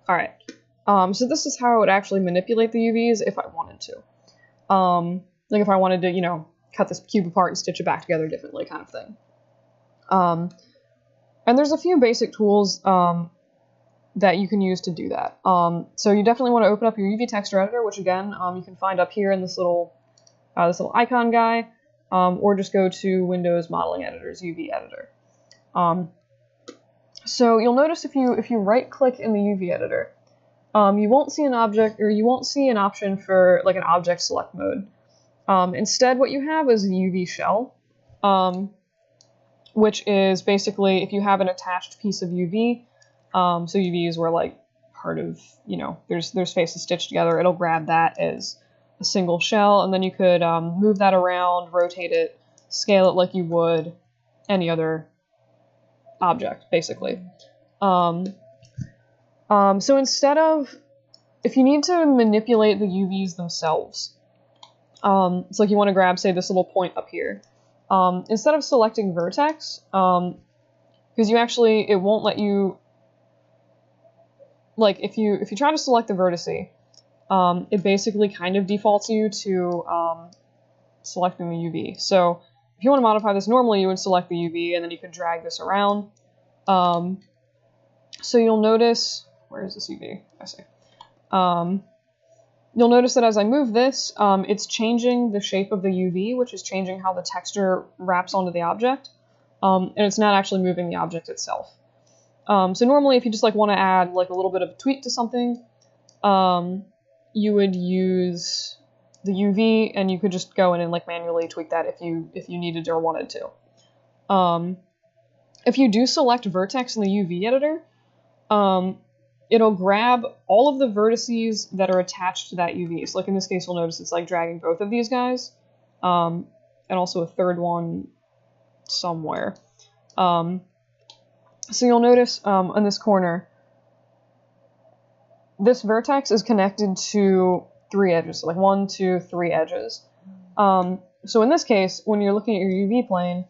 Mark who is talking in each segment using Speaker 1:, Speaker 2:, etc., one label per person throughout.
Speaker 1: Alright, so this is how I would actually manipulate the UVs if I wanted to. Like if I wanted to, you know, cut this cube apart and stitch it back together differently kind of thing. And there's a few basic tools that you can use to do that. So you definitely want to open up your UV texture editor, which again, you can find up here in this little icon guy, or just go to Windows Modeling Editor's UV editor. So you'll notice if you right click in the UV editor, you won't see an object, or you won't see an option for like an object select mode. Instead, what you have is the UV shell, which is basically if you have an attached piece of UV, so UV is where like part of, you know, there's faces stitched together, it'll grab that as a single shell, and then you could move that around, rotate it, scale it like you would any other object, basically. So instead of, if you need to manipulate the UVs themselves, it's like you want to grab, say, this little point up here. Instead of selecting vertex, because it won't let you, like if you try to select the vertice, it basically kind of defaults you to selecting the UV. So if you want to modify this normally, you would select the UV and then you could drag this around. So you'll notice, where is this UV? I see. You'll notice that as I move this, it's changing the shape of the UV, which is changing how the texture wraps onto the object, and it's not actually moving the object itself. So normally, if you just like want to add like a little bit of a tweak to something, you would use the UV, and you could just go in and like manually tweak that if you needed or wanted to. If you do select vertex in the UV editor, it'll grab all of the vertices that are attached to that UV. So like in this case, you'll notice it's like dragging both of these guys, and also a third one somewhere. So you'll notice in this corner, this vertex is connected to 3 edges, so like 1, 2, 3 edges. So in this case, when you're looking at your UV plane,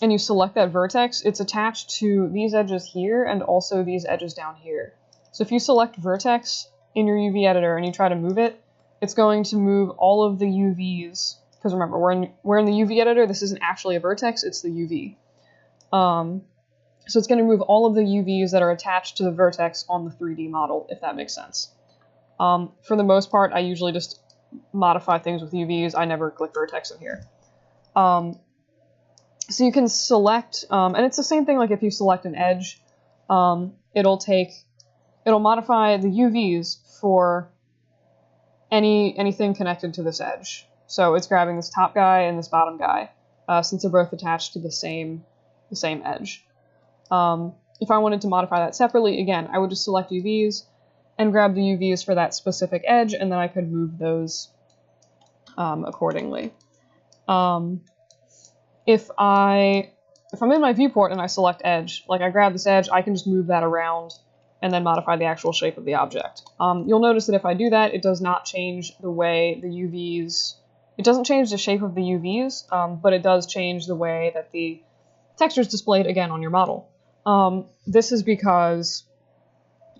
Speaker 1: and you select that vertex, it's attached to these edges here and also these edges down here. So if you select vertex in your UV editor and you try to move it, it's going to move all of the UVs, because remember, we're in the UV editor, this isn't actually a vertex, it's the UV. So it's going to move all of the UVs that are attached to the vertex on the 3D model, if that makes sense. For the most part, I usually just modify things with UVs, I never click vertex in here. So you can select, and it's the same thing like if you select an edge, it'll modify the UVs for anything connected to this edge. So it's grabbing this top guy and this bottom guy, since they're both attached to the same edge. If I wanted to modify that separately, again, I would just select UVs and grab the UVs for that specific edge, and then I could move those accordingly. If I'm in my viewport and I select edge, like I grab this edge, I can just move that around and then modify the actual shape of the object. You'll notice that if I do that, it does not change the way the UVs, it doesn't change the shape of the UVs, but it does change the way that the texture is displayed again on your model. This is because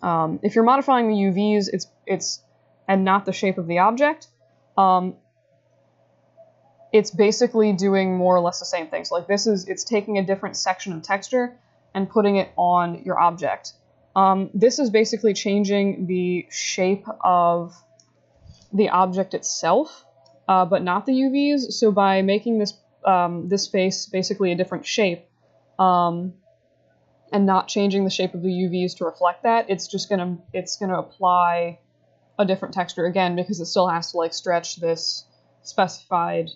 Speaker 1: if you're modifying the UVs, it's and not the shape of the object, it's basically doing more or less the same thing. So like it's taking a different section of texture and putting it on your object. This is basically changing the shape of the object itself, but not the UVs. So by making this face basically a different shape, and not changing the shape of the UVs to reflect that, it's gonna apply a different texture again, because it still has to like stretch this specified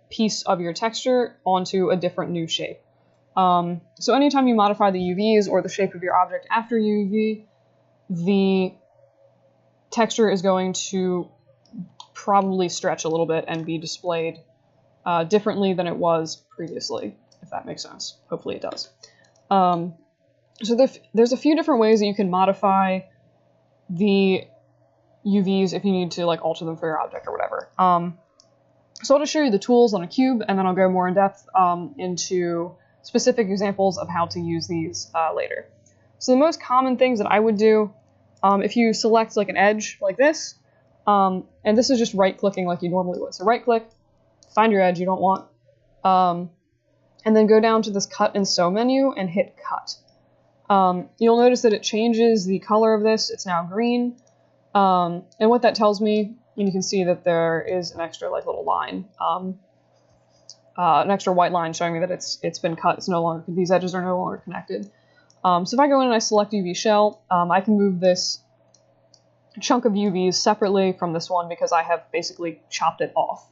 Speaker 1: piece of your texture onto a different new shape. So anytime you modify the UVs or the shape of your object after UV, the texture is going to probably stretch a little bit and be displayed differently than it was previously, if that makes sense. Hopefully it does. So there's a few different ways that you can modify the UVs if you need to like alter them for your object or whatever. So I'll just show you the tools on a cube, and then I'll go more in depth into specific examples of how to use these later. So the most common things that I would do, if you select like an edge like this, and this is just right-clicking like you normally would. So right-click, find your edge you don't want, and then go down to this Cut and Sew menu and hit Cut. You'll notice that it changes the color of this. It's now green. And what that tells me, and you can see that there is an extra like little line, an extra white line showing me that it's been cut. It's no longer, these edges are no longer connected. So if I go in and I select UV shell, I can move this chunk of UVs separately from this one because I have basically chopped it off.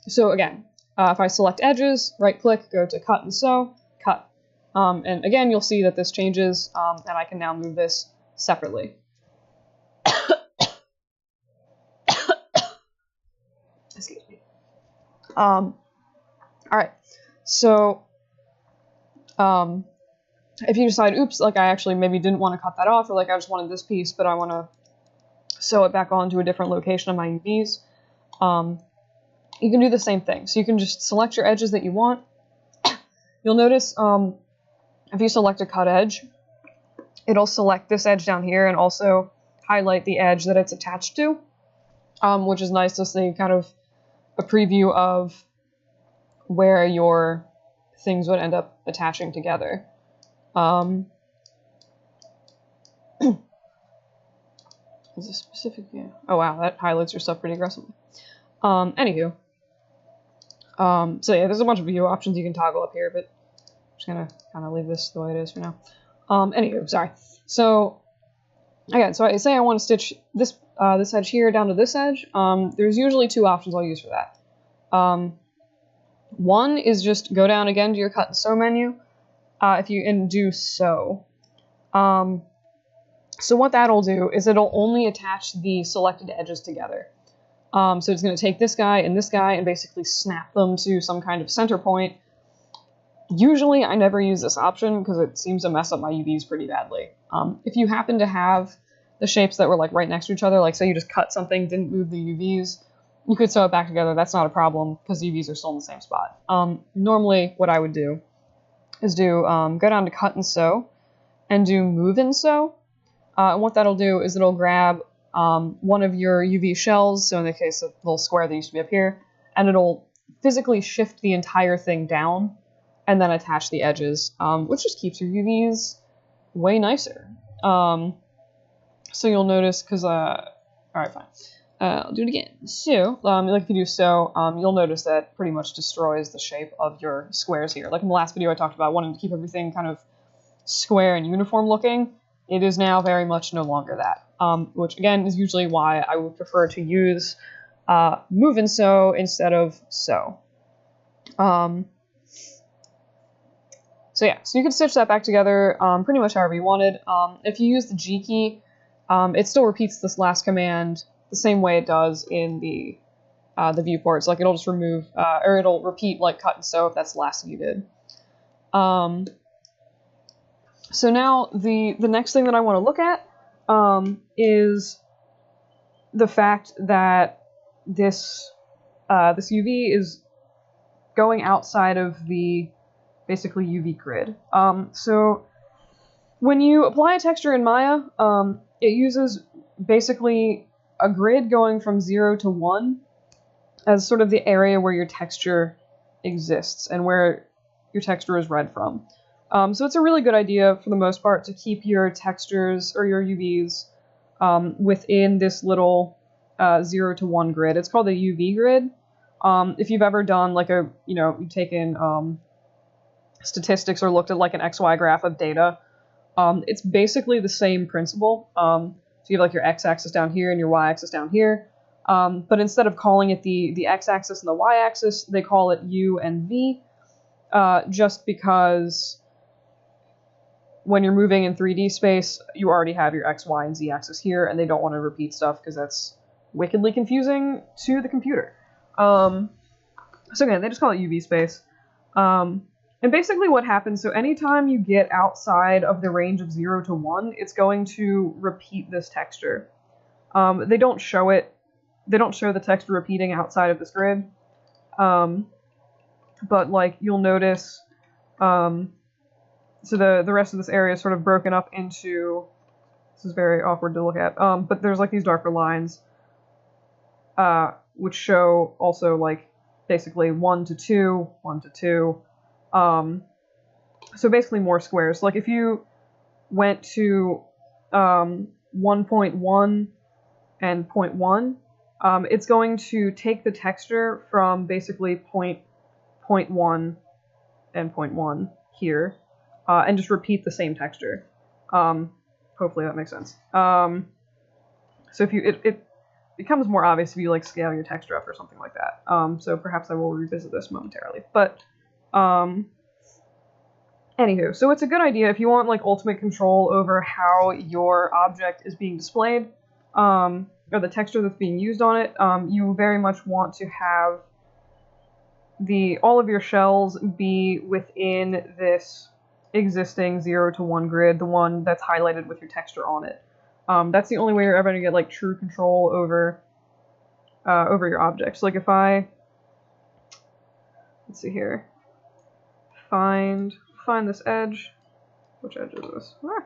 Speaker 1: So again, if I select edges, right click, go to Cut and Sew, cut. And again, you'll see that this changes, and I can now move this separately. Excuse me. All right. So, if you decide, oops, like I actually maybe didn't want to cut that off, or like I just wanted this piece, but I want to sew it back onto a different location of my UVs, you can do the same thing. So you can just select your edges that you want. You'll notice, if you select a cut edge, it'll select this edge down here and also highlight the edge that it's attached to, which is nice to see kind of a preview of where your things would end up attaching together. Is this specific? Yeah. Oh wow, that highlights your stuff pretty aggressively. Anywho. So yeah, there's a bunch of view options you can toggle up here, but I'm just gonna kind of leave this the way it is for now. Anywho, sorry. So again, so I say I want to stitch this this edge here down to this edge. There's usually two options I'll use for that. One is just go down again to your Cut and Sew menu, and do sew. So what that'll do is it'll only attach the selected edges together. So it's going to take this guy and basically snap them to some kind of center point. Usually I never use this option because it seems to mess up my UVs pretty badly. If you happen to have the shapes that were like right next to each other, like say you just cut something, didn't move the UVs, you could sew it back together. That's not a problem because the UVs are still in the same spot. Normally what I would do is go down to Cut and Sew and do Move and Sew. And what that'll do is it'll grab one of your UV shells, so in the case of the little square that used to be up here, and it'll physically shift the entire thing down and then attach the edges, which just keeps your UVs way nicer. So you'll notice, because, alright, fine. I'll do it again. So, like if you do sew, you'll notice that pretty much destroys the shape of your squares here. Like in the last video I talked about wanting to keep everything kind of square and uniform looking. It is now very much no longer that, which again is usually why I would prefer to use Move and Sew instead of sew. So yeah, so you can stitch that back together pretty much however you wanted. If you use the G key, it still repeats this last command the same way it does in the viewports. Like it'll just remove, or it'll repeat like Cut and Sew if that's the last thing you did. So now the next thing that I want to look at is the fact that this UV is going outside of the basically UV grid. So when you apply a texture in Maya, it uses basically a grid going from 0 to 1 as sort of the area where your texture exists and where your texture is read from. So it's a really good idea, for the most part, to keep your textures or your UVs within this little 0 to 1 grid. It's called a UV grid. If you've ever done like you've taken statistics or looked at like an XY graph of data, it's basically the same principle. So you have like your x-axis down here and your y-axis down here. But instead of calling it the x-axis and the y-axis, they call it U and V, just because when you're moving in 3D space, you already have your X, Y, and Z axis here, and they don't want to repeat stuff because that's wickedly confusing to the computer. So again, they just call it UV space. And basically what happens, so anytime you get outside of the range of 0 to 1, it's going to repeat this texture. They don't show it. They don't show the texture repeating outside of this grid. But like you'll notice So the rest of this area is sort of broken up into, this is very awkward to look at, but there's like these darker lines, which show also like basically 1 to 2, 1 to 2. So basically more squares. So like if you went to 1.1 and 0.1, it's going to take the texture from basically point 0.1 and 0.1 here, and just repeat the same texture. Hopefully that makes sense. So if you, it becomes more obvious if you like scale your texture up or something like that. So perhaps I will revisit this momentarily. But anywho, so it's a good idea if you want like ultimate control over how your object is being displayed, or the texture that's being used on it. You very much want to have all of your shells be within this existing 0 to 1 grid, the one that's highlighted with your texture on it. That's the only way you're ever going to get like true control over your objects. So, like if I, let's see here, find this edge. Which edge is this? Ah.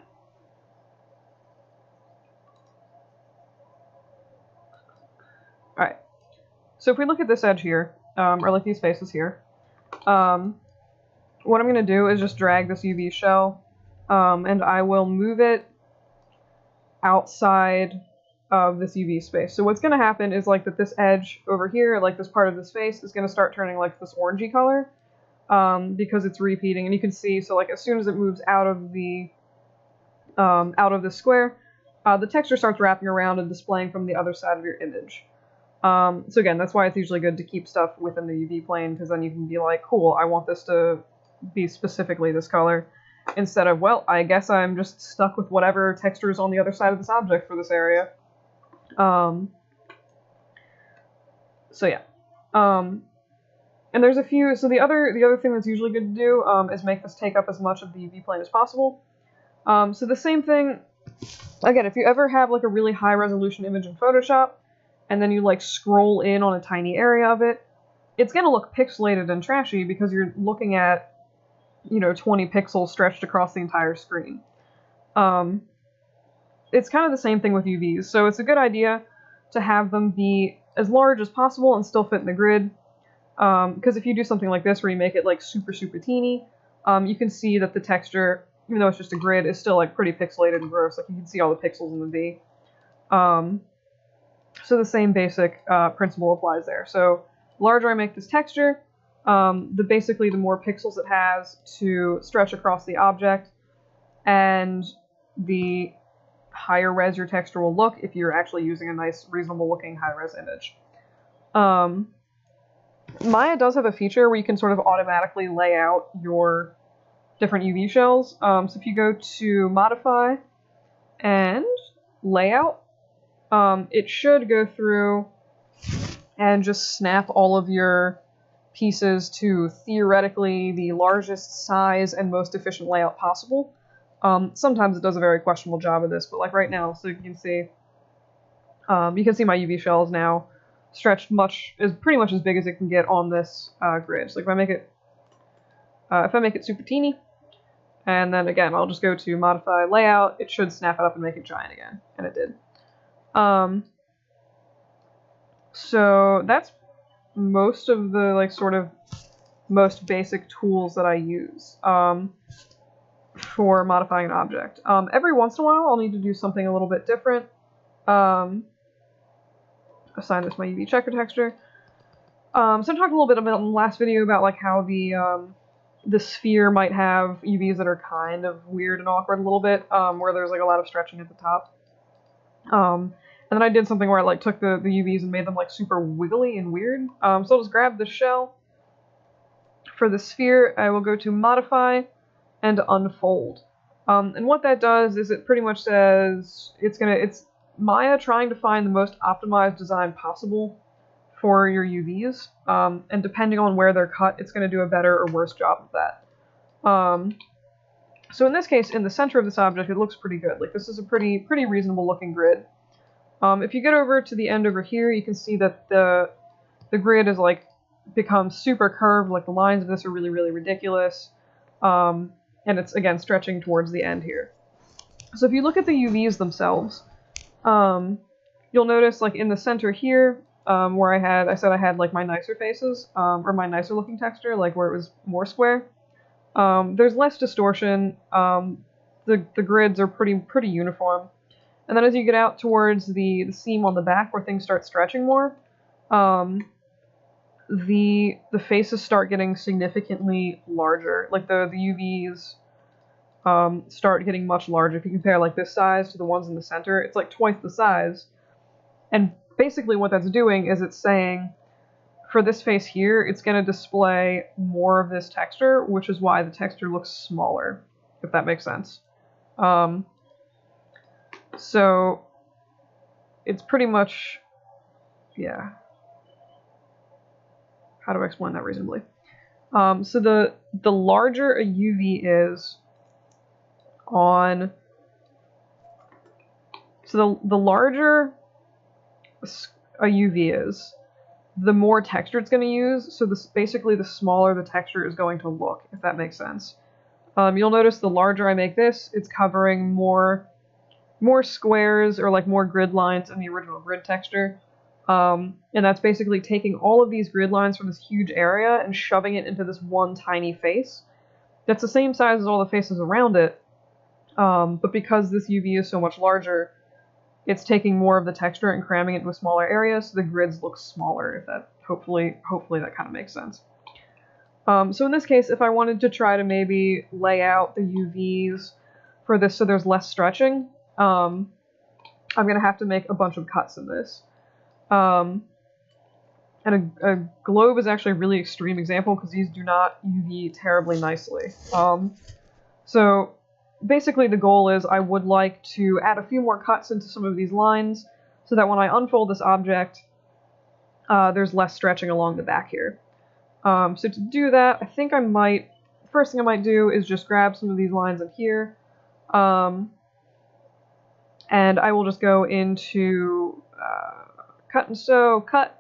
Speaker 1: Alright, so if we look at this edge here, or like these faces here, what I'm going to do is just drag this UV shell, and I will move it outside of this UV space. So what's going to happen is like that this edge over here, like this part of this face, is going to start turning like this orangey color, because it's repeating. And you can see, so like as soon as it moves out of the square, the texture starts wrapping around and displaying from the other side of your image. So again, that's why it's usually good to keep stuff within the UV plane, because then you can be like, cool, I want this to be specifically this color, instead of, well, I guess I'm just stuck with whatever texture is on the other side of this object for this area. So yeah. And there's a few, so the other thing that's usually good to do is make this take up as much of the UV plane as possible. So the same thing, again, if you ever have like a really high resolution image in Photoshop, and then you like scroll in on a tiny area of it, it's going to look pixelated and trashy because you're looking at, 20 pixels stretched across the entire screen. It's kind of the same thing with UVs, so it's a good idea to have them be as large as possible and still fit in the grid. Because if you do something like this where you make it like super teeny, you can see that the texture, even though it's just a grid, is still like pretty pixelated and gross. Like you can see all the pixels in the V. So the same basic principle applies there. So the larger I make this texture, basically the more pixels it has to stretch across the object, and the higher res your texture will look if you're actually using a nice, reasonable looking high res image. Maya does have a feature where you can sort of automatically lay out your different UV shells. So if you go to Modify and Layout, it should go through and just snap all of your pieces to theoretically the largest size and most efficient layout possible. Sometimes it does a very questionable job of this, but like right now, so you can see my UV shells now stretched pretty much as big as it can get on this grid. So like if I make it super teeny, and then again I'll just go to Modify Layout, it should snap it up and make it giant again, and it did. So that's most of the like sort of most basic tools that I use for modifying an object. Every once in a while I'll need to do something a little bit different. Assign this my UV checker texture. So I talked a little bit about in the last video about like how the sphere might have UVs that are kind of weird and awkward a little bit, where there's like a lot of stretching at the top. And then I did something where I like took the UVs and made them like super wiggly and weird. So I'll just grab the shell. For the sphere, I will go to Modify and Unfold. And what that does is it pretty much says it's Maya trying to find the most optimized design possible for your UVs. And depending on where they're cut, it's going to do a better or worse job of that. So in this case, in the center of this object, it looks pretty good. Like this is a pretty reasonable looking grid. If you get over to the end over here, you can see that the grid is like become super curved. Like the lines of this are really ridiculous. and it's, again, stretching towards the end here. So if you look at the UVs themselves, you'll notice, like, in the center here, where I said I had, like, my nicer faces, or my nicer looking texture, like, where it was more square, there's less distortion. The grids are pretty uniform. And then as you get out towards the seam on the back where things start stretching more, the faces start getting significantly larger. Like the UVs start getting much larger. If you compare like this size to the ones in the center, it's like twice the size. And basically what that's doing is it's saying, for this face here, it's going to display more of this texture, which is why the texture looks smaller, if that makes sense. So it's pretty much, yeah. How do I explain that reasonably? So the larger a UV is on, so the larger a UV is, the more texture it's going to use. So this basically the smaller the texture is going to look, if that makes sense. You'll notice the larger I make this, it's covering more squares or like more grid lines in the original grid texture. And that's basically taking all of these grid lines from this huge area and shoving it into this one tiny face. That's the same size as all the faces around it, but because this UV is so much larger, it's taking more of the texture and cramming it into a smaller area, so the grids look smaller, if that, hopefully that kind of makes sense. So in this case, if I wanted to try to maybe lay out the UVs for this so there's less stretching, I'm going to have to make a bunch of cuts in this. And a globe is actually a really extreme example because these do not UV terribly nicely. So basically the goal is I would like to add a few more cuts into some of these lines so that when I unfold this object, there's less stretching along the back here. So to do that, I think first thing I might do is just grab some of these lines in here, and I will just go into cut and sew, cut.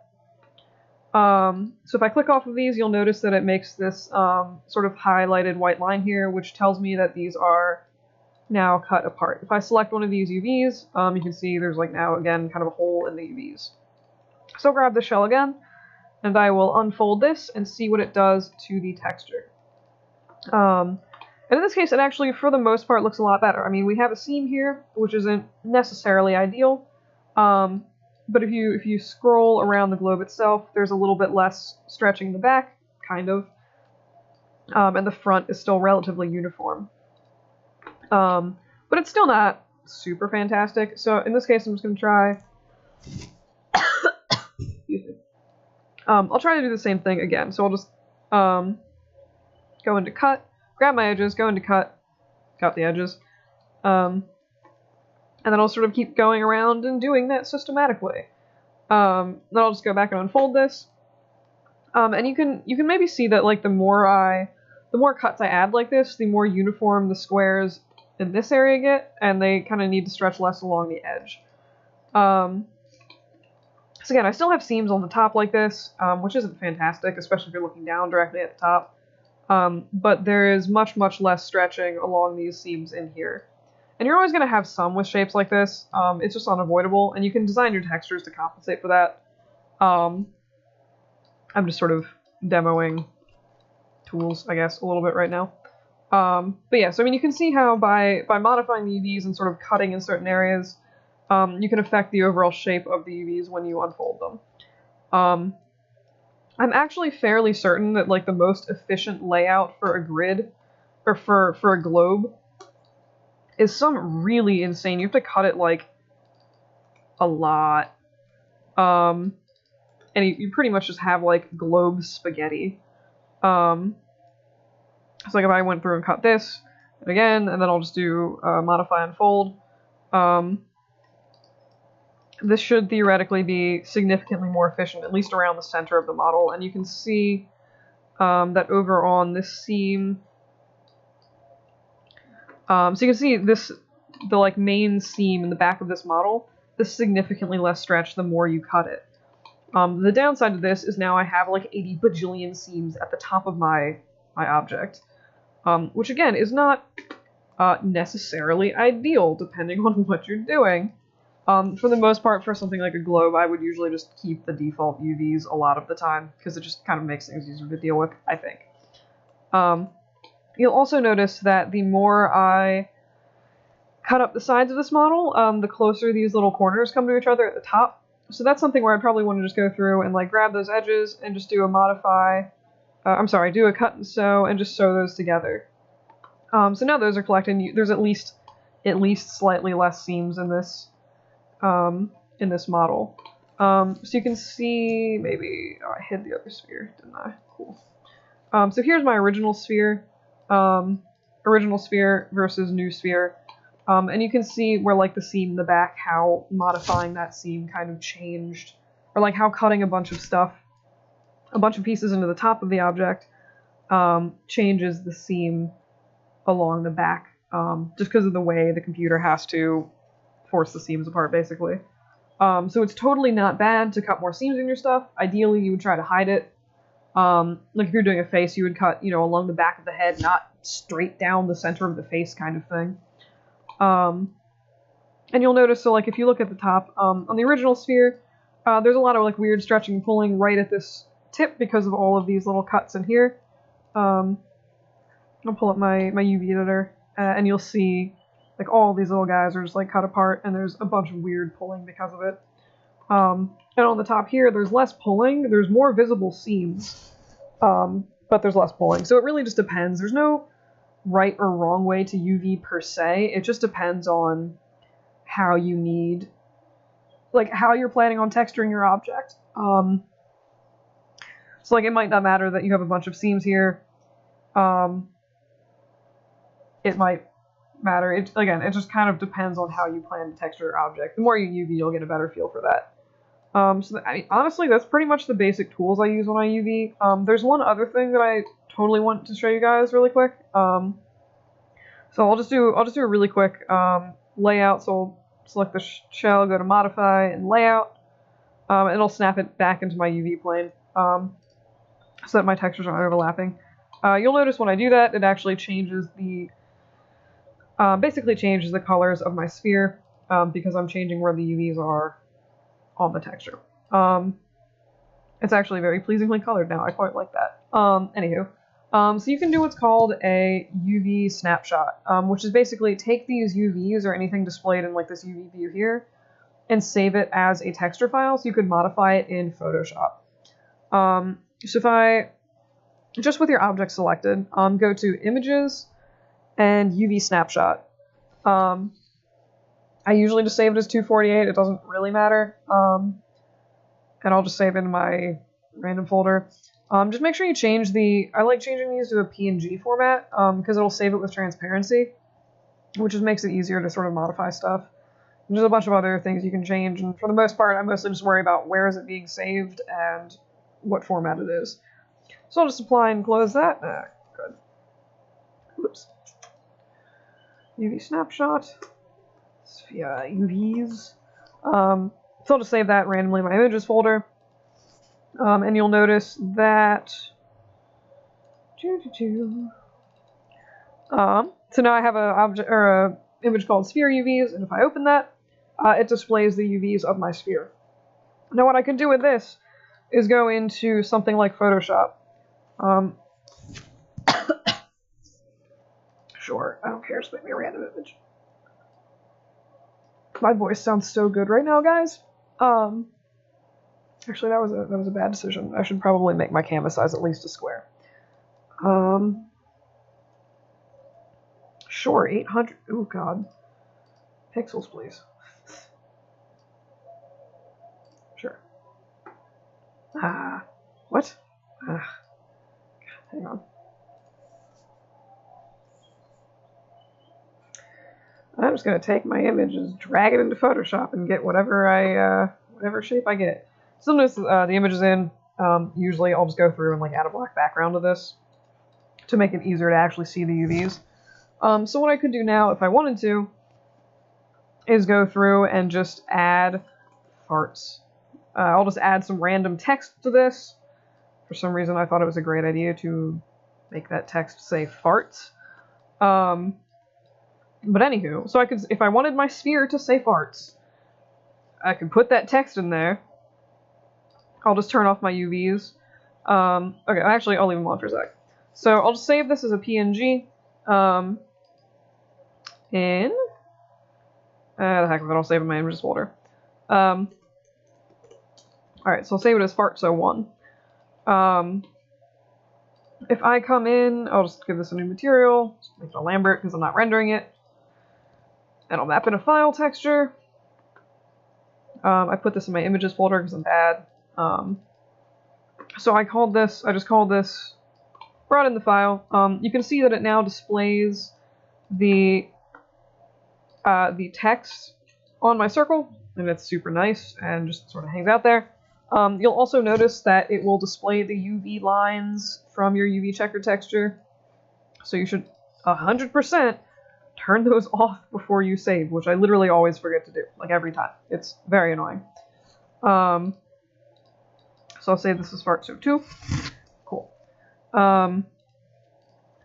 Speaker 1: So if I click off of these, you'll notice that it makes this sort of highlighted white line here, which tells me that these are now cut apart. If I select one of these UVs, you can see there's like now again kind of a hole in the UVs. So I'll grab the shell again, and I will unfold this and see what it does to the texture. And in this case, it actually, for the most part, looks a lot better. I mean, we have a seam here, which isn't necessarily ideal, but if you scroll around the globe itself, there's a little bit less stretching in the back, kind of, and the front is still relatively uniform. But it's still not super fantastic, so in this case, I'm just going to try... Excuse me. I'll try to do the same thing again, so I'll just go into cut, grab my edges, go into cut the edges, and then I'll sort of keep going around and doing that systematically. Then I'll just go back and unfold this, and you can maybe see that like the more cuts I add like this, the more uniform the squares in this area get, and they kind of need to stretch less along the edge. So again, I still have seams on the top like this, which isn't fantastic, especially if you're looking down directly at the top. But there is much less stretching along these seams in here. And you're always going to have some with shapes like this. It's just unavoidable, and you can design your textures to compensate for that. I'm just sort of demoing tools, I guess, a little bit right now. But yeah, so I mean, you can see how by modifying the UVs and sort of cutting in certain areas, you can affect the overall shape of the UVs when you unfold them. I'm actually fairly certain that like the most efficient layout for a grid, or for a globe, is some really insane. You have to cut it like a lot, and you pretty much just have like globe spaghetti. So like if I went through and cut this, and again, and then I'll just do modify unfold. This should theoretically be significantly more efficient, at least around the center of the model, and you can see that over on this seam. So you can see the like main seam in the back of this model, this is significantly less stretch the more you cut it. The downside of this is now I have like 80 bajillion seams at the top of my object. which again is not necessarily ideal depending on what you're doing. For the most part, for something like a globe, I would usually just keep the default UVs a lot of the time, because it just kind of makes things easier to deal with, I think. You'll also notice that the more I cut up the sides of this model, the closer these little corners come to each other at the top. So that's something where I'd probably want to just go through and like grab those edges and just do a do a cut and sew and just sew those together. So now those are collected. There's at least slightly less seams in this model. So you can see, maybe, I hid the other sphere, didn't I? Cool. So here's my original sphere versus new sphere. And you can see where, like, the seam in the back, how modifying that seam kind of changed, or like how cutting a bunch of pieces into the top of the object changes the seam along the back, just because of the way the computer has to force the seams apart, basically. So it's totally not bad to cut more seams in your stuff. Ideally, you would try to hide it. Like if you're doing a face, you would cut, along the back of the head, not straight down the center of the face kind of thing. And you'll notice, so like if you look at the top, on the original sphere, there's a lot of like weird stretching and pulling right at this tip because of all of these little cuts in here. I'll pull up my UV editor, and you'll see like all these little guys are just like cut apart, and there's a bunch of weird pulling because of it. And on the top here, there's less pulling. There's more visible seams, but there's less pulling. So it really just depends. There's no right or wrong way to UV per se. It just depends on how you need, like how you're planning on texturing your object. So like it might not matter that you have a bunch of seams here. It might matter. It just kind of depends on how you plan to texture your object. The more you UV, you'll get a better feel for that. Honestly, that's pretty much the basic tools I use when I UV. There's one other thing that I totally want to show you guys really quick. So I'll just do a really quick layout. So I'll select the shell, go to modify and layout, and it'll snap it back into my UV plane, so that my textures aren't overlapping. You'll notice when I do that, it actually changes basically changes the colors of my sphere, because I'm changing where the UVs are on the texture. It's actually very pleasingly colored now. I quite like that. Anywho, so you can do what's called a UV snapshot, which is basically take these UVs or anything displayed in like this UV view here and save it as a texture file so you could modify it in Photoshop. So if I, just with your object selected, go to Images and UV Snapshot. I usually just save it as 248. It doesn't really matter. And I'll just save it in my random folder. Just make sure you change I like changing these to a PNG format, because it'll save it with transparency, which just makes it easier to sort of modify stuff. And there's a bunch of other things you can change, and for the most part, I mostly just worry about where is it being saved and what format it is. So I'll just apply and close that. Good. Oops. UV snapshot. Yeah, UVs. So I'll just save that randomly in my images folder. And you'll notice that. So now I have a image called sphere UVs, and if I open that, it displays the UVs of my sphere. Now what I can do with this is go into something like Photoshop. Sure, I don't care, just make me a random image. My voice sounds so good right now, guys. Actually, that was a bad decision. I should probably make my canvas size at least a square. Sure, 800. Oh God, pixels, please. Sure. What? Hang on. I'm just gonna take my image and drag it into Photoshop and get whatever shape I get. Sometimes the image is in. Usually I'll just go through and like add a black background to this to make it easier to actually see the UVs. So what I could do now, if I wanted to, is go through and just add farts. I'll just add some random text to this. For some reason, I thought it was a great idea to make that text say farts. But anywho, so I could, if I wanted my sphere to say farts, I could put that text in there. I'll just turn off my UVs. Okay, actually, I'll leave them on for a sec. So I'll just save this as a PNG. In the heck of it, I'll save it in my images folder. Alright, so I'll save it as fart01. If I come in, I'll just give this a new material, just make it a Lambert because I'm not rendering it. And I'll map in a file texture. I put this in my images folder because I'm bad. So I just called this, brought in the file. You can see that it now displays the text on my circle, and it's super nice and just sort of hangs out there. You'll also notice that it will display the UV lines from your UV checker texture. So you should 100% turn those off before you save, which I literally always forget to do, like every time. It's very annoying. So I'll say this is fart02. Cool. And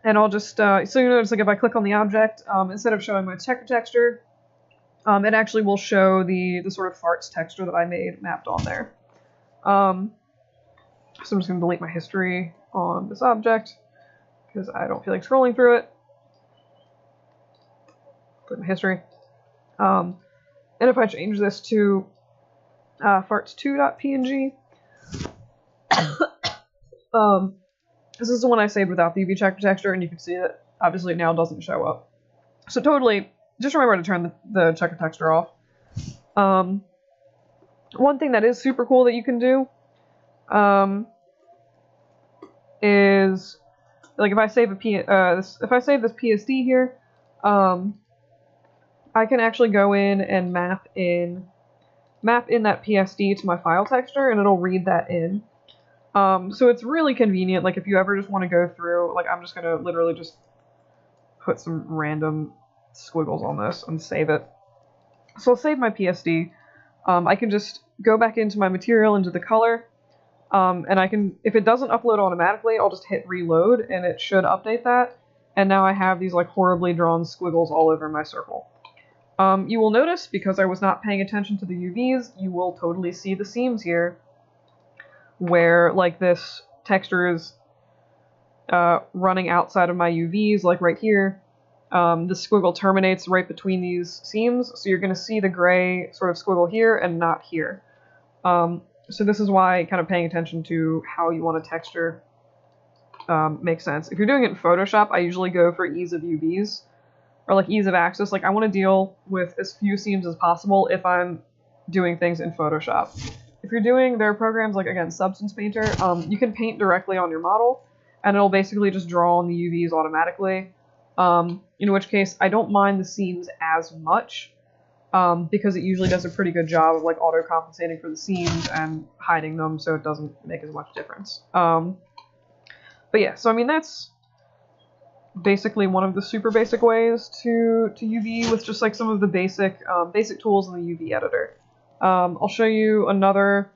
Speaker 1: I'll just, so you notice, like if I click on the object, instead of showing my checker texture, it actually will show the sort of farts texture that I made mapped on there. So I'm just going to delete my history on this object, because I don't feel like scrolling through it. Delete my history. And if I change this to farts2.png, this is the one I saved without the UV checker texture, and you can see that obviously it now doesn't show up. So totally, just remember to turn the checker texture off. One thing that is super cool that you can do is, like, if I save if I save this PSD here, I can actually go in and map in that PSD to my file texture, and it'll read that in. So it's really convenient, like if you ever just want to go through, like I'm just going to literally just put some random squiggles on this and save it. So I'll save my PSD. I can just go back into my material, into the color, and I can, if it doesn't upload automatically, I'll just hit reload and it should update that. And now I have these like horribly drawn squiggles all over my circle. You will notice, because I was not paying attention to the UVs, you will totally see the seams here, where like this texture is running outside of my UVs, like right here. The squiggle terminates right between these seams, so you're going to see the gray sort of squiggle here and not here. So this is why kind of paying attention to how you want a texture makes sense. If you're doing it in Photoshop, I usually go for ease of UVs, or like ease of access. Like I want to deal with as few seams as possible if I'm doing things in Photoshop. If you're doing, there are programs like, again, Substance Painter, you can paint directly on your model, and it'll basically just draw on the UVs automatically. In which case, I don't mind the seams as much, because it usually does a pretty good job of like auto-compensating for the seams and hiding them, so it doesn't make as much difference. But yeah, so I mean that's basically one of the super basic ways to UV with just like some of the basic tools in the UV editor. I'll show you another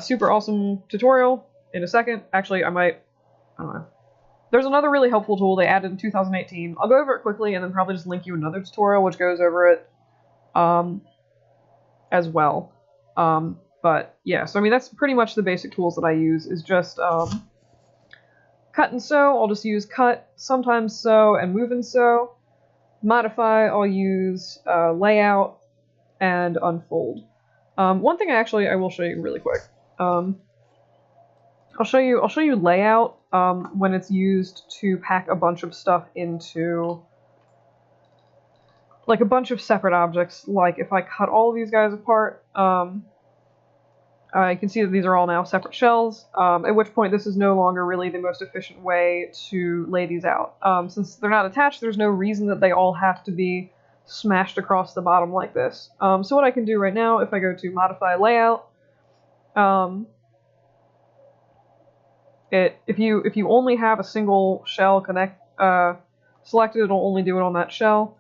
Speaker 1: super awesome tutorial in a second. Actually, I don't know. There's another really helpful tool they added in 2018. I'll go over it quickly and then probably just link you another tutorial which goes over it as well. But yeah, so I mean that's pretty much the basic tools that I use, is just cut and sew. I'll just use cut, sometimes sew, and move and sew. Modify, I'll use layout and unfold. One thing I will show you really quick. I'll show you layout when it's used to pack a bunch of stuff into like a bunch of separate objects. Like if I cut all of these guys apart, I can see that these are all now separate shells, at which point this is no longer really the most efficient way to lay these out. Since they're not attached, there's no reason that they all have to be smashed across the bottom like this. So what I can do right now, if I go to modify layout, if you only have a single shell selected, it'll only do it on that shell,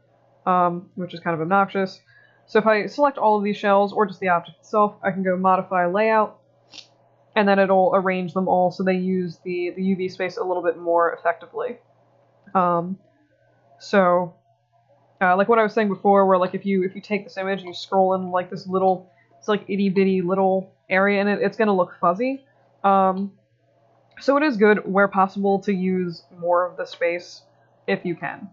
Speaker 1: which is kind of obnoxious. So if I select all of these shells, or just the object itself, I can go modify layout, and then it'll arrange them all so they use the UV space a little bit more effectively. So like what I was saying before, where like if you take this image and you scroll in like this little, it's like itty bitty little area in it, it's gonna look fuzzy. So it is good where possible to use more of the space if you can.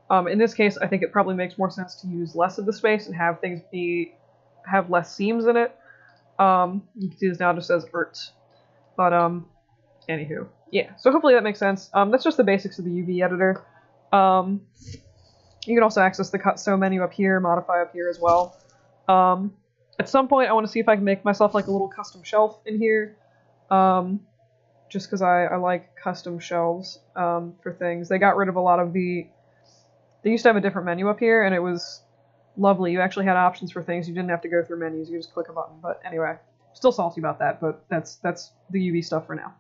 Speaker 1: In this case, I think it probably makes more sense to use less of the space and have things have less seams in it. You can see this now just says ERT. But anywho, yeah. So hopefully that makes sense. That's just the basics of the UV editor. You can also access the Cut So menu up here, modify up here as well. At some point, I want to see if I can make myself like a little custom shelf in here. Just because I like custom shelves for things. They got rid of a lot of They used to have a different menu up here, and it was lovely. You actually had options for things. You didn't have to go through menus. You just click a button. But anyway, still salty about that, but that's the UV stuff for now.